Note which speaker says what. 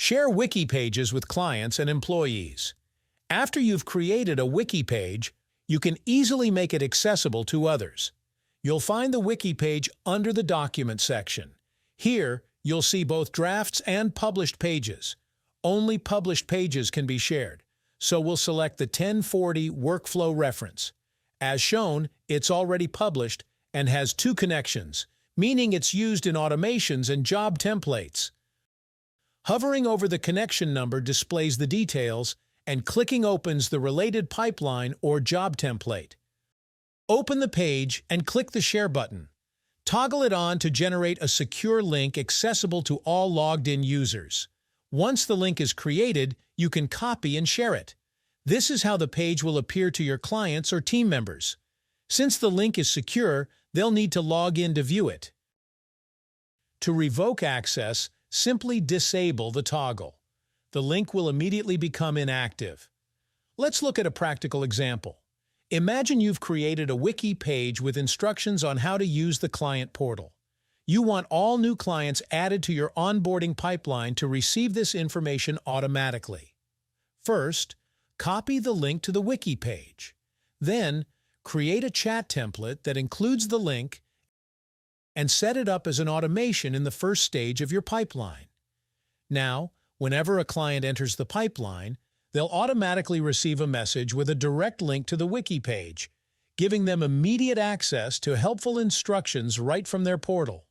Speaker 1: Share Wiki Pages with clients and employees. After you've created a Wiki page, you can easily make it accessible to others. You'll find the Wiki page under the Document section. Here, you'll see both drafts and published pages. Only published pages can be shared, so we'll select the 1040 Workflow reference. As shown, it's already published and has 2 connections, meaning it's used in automations and job templates. Hovering over the connection number displays the details, and clicking opens the related pipeline or job template. Open the page and click the Share button. Toggle it on to generate a secure link accessible to all logged-in users. Once the link is created, you can copy and share it. This is how the page will appear to your clients or team members. Since the link is secure, they'll need to log in to view it. To revoke access, simply disable the toggle. The link will immediately become inactive. Let's look at a practical example. Imagine you've created a Wiki page with instructions on how to use the client portal. You want all new clients added to your onboarding pipeline to receive this information automatically. First, copy the link to the Wiki page. Then, create a chat template that includes the link and set it up as an automation in the first stage of your pipeline. Now, whenever a client enters the pipeline, they'll automatically receive a message with a direct link to the Wiki page, giving them immediate access to helpful instructions right from their portal.